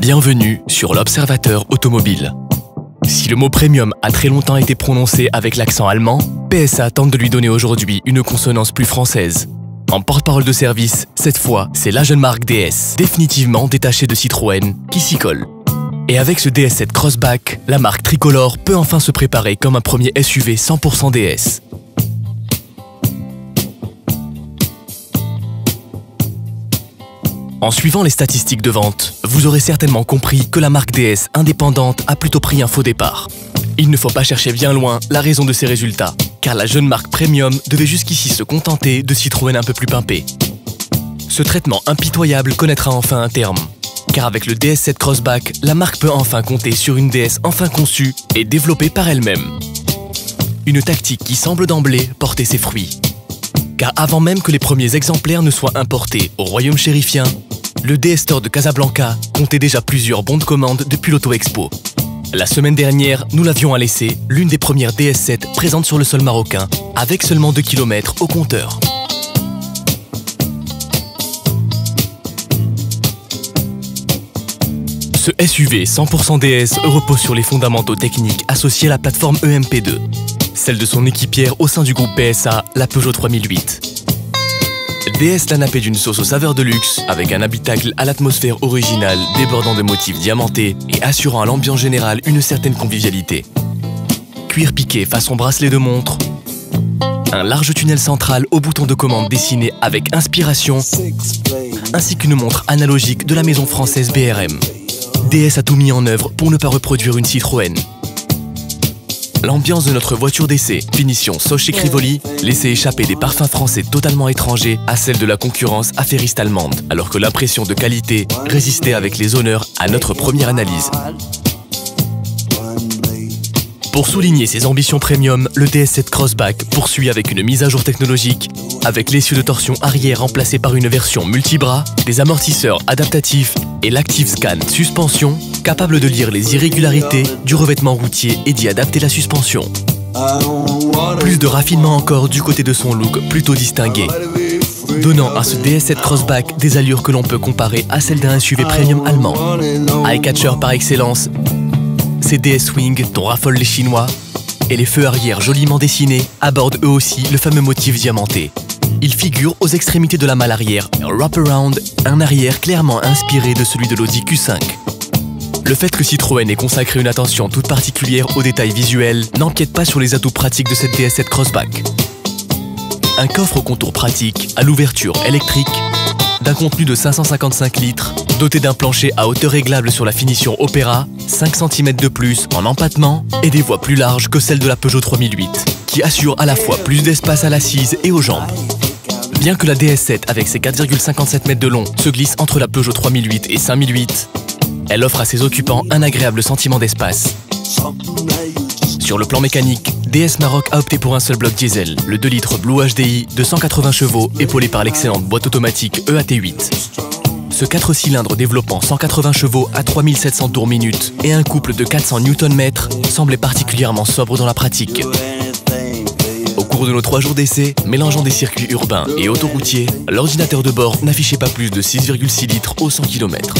Bienvenue sur l'Observateur automobile. Si le mot premium a très longtemps été prononcé avec l'accent allemand, PSA tente de lui donner aujourd'hui une consonance plus française. En porte-parole de service, cette fois, c'est la jeune marque DS, définitivement détachée de Citroën, qui s'y colle. Et avec ce DS7 Crossback, la marque tricolore peut enfin se préparer comme un premier SUV 100% DS. En suivant les statistiques de vente, vous aurez certainement compris que la marque DS indépendante a plutôt pris un faux départ. Il ne faut pas chercher bien loin la raison de ces résultats, car la jeune marque premium devait jusqu'ici se contenter de Citroën un peu plus pimpé. Ce traitement impitoyable connaîtra enfin un terme, car avec le DS7 Crossback, la marque peut enfin compter sur une DS enfin conçue et développée par elle-même. Une tactique qui semble d'emblée porter ses fruits. Car avant même que les premiers exemplaires ne soient importés au royaume chérifien, le DS Store de Casablanca comptait déjà plusieurs bons de commande depuis l'Auto Expo. La semaine dernière, nous l'avions à l'essai, l'une des premières DS7 présentes sur le sol marocain, avec seulement 2 km au compteur. Ce SUV 100% DS repose sur les fondamentaux techniques associés à la plateforme EMP2, celle de son équipière au sein du groupe PSA, la Peugeot 3008. DS l'a nappé d'une sauce aux saveurs de luxe, avec un habitacle à l'atmosphère originale débordant de motifs diamantés et assurant à l'ambiance générale une certaine convivialité. Cuir piqué façon bracelet de montre, un large tunnel central au bouton de commande dessiné avec inspiration, ainsi qu'une montre analogique de la maison française BRM. DS a tout mis en œuvre pour ne pas reproduire une Citroën. L'ambiance de notre voiture d'essai, finition Soche Crivoli, laissait échapper des parfums français totalement étrangers à celle de la concurrence affairiste allemande, alors que l'impression de qualité résistait avec les honneurs à notre première analyse. Pour souligner ses ambitions premium, le DS7 Crossback poursuit avec une mise à jour technologique, avec l'essieu de torsion arrière remplacé par une version multibras, des amortisseurs adaptatifs et l'Active Scan suspension, capable de lire les irrégularités du revêtement routier et d'y adapter la suspension. Plus de raffinement encore du côté de son look plutôt distingué, donnant à ce DS7 Crossback des allures que l'on peut comparer à celles d'un SUV premium allemand. Eye-catcher par excellence, ces DS Wing dont raffolent les Chinois, et les feux arrière joliment dessinés abordent eux aussi le fameux motif diamanté. Il figure aux extrémités de la malle arrière, un wraparound, un arrière clairement inspiré de celui de l'Audi Q5. Le fait que Citroën ait consacré une attention toute particulière aux détails visuels n'empiète pas sur les atouts pratiques de cette DS7 Crossback. Un coffre au contour pratique, à l'ouverture électrique, d'un contenu de 555 litres, doté d'un plancher à hauteur réglable sur la finition Opera, 5 cm de plus en empattement et des voies plus larges que celles de la Peugeot 3008, qui assure à la fois plus d'espace à l'assise et aux jambes. Bien que la DS7 avec ses 4,57 mètres de long se glisse entre la Peugeot 3008 et 5008, elle offre à ses occupants un agréable sentiment d'espace. Sur le plan mécanique, DS Maroc a opté pour un seul bloc diesel, le 2 litres Blue HDI de 180 chevaux épaulé par l'excellente boîte automatique EAT8. Ce 4 cylindres développant 180 chevaux à 3700 tours minute et un couple de 400 Nm semblait particulièrement sobre dans la pratique. Au cours de nos 3 jours d'essai, mélangeant des circuits urbains et autoroutiers, l'ordinateur de bord n'affichait pas plus de 6,6 litres au 100 km.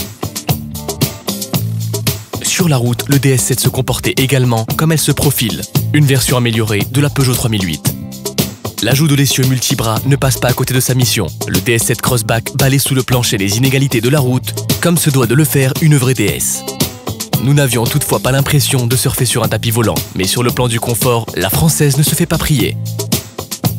Sur la route, le DS7 se comportait également comme elle se profile, une version améliorée de la Peugeot 3008. L'ajout de l'essieu multibras ne passe pas à côté de sa mission. Le DS7 Crossback balaye sous le plancher les inégalités de la route, comme se doit de le faire une vraie DS. Nous n'avions toutefois pas l'impression de surfer sur un tapis volant, mais sur le plan du confort, la française ne se fait pas prier.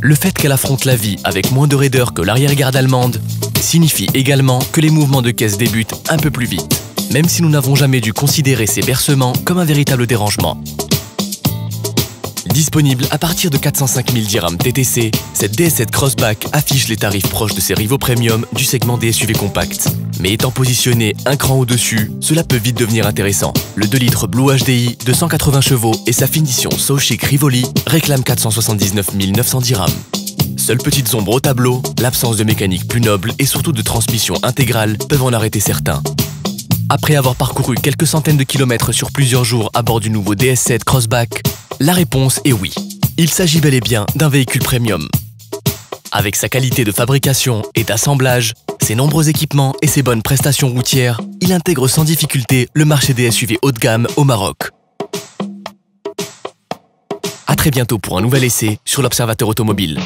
Le fait qu'elle affronte la vie avec moins de raideur que l'arrière-garde allemande signifie également que les mouvements de caisse débutent un peu plus vite, même si nous n'avons jamais dû considérer ces bercements comme un véritable dérangement. Disponible à partir de 405 000 dirhams TTC, cette DS7 Crossback affiche les tarifs proches de ses rivaux premium du segment des SUV compacts. Mais étant positionné un cran au-dessus, cela peut vite devenir intéressant. Le 2 litres Blue HDI de 180 chevaux et sa finition Soche Crivoli réclament 479 900 dirhams. Seules petites ombres au tableau, l'absence de mécanique plus noble et surtout de transmission intégrale peuvent en arrêter certains. Après avoir parcouru quelques centaines de kilomètres sur plusieurs jours à bord du nouveau DS7 Crossback, la réponse est oui. Il s'agit bel et bien d'un véhicule premium. Avec sa qualité de fabrication et d'assemblage, ses nombreux équipements et ses bonnes prestations routières, il intègre sans difficulté le marché des SUV haut de gamme au Maroc. À très bientôt pour un nouvel essai sur l'Observateur Automobile.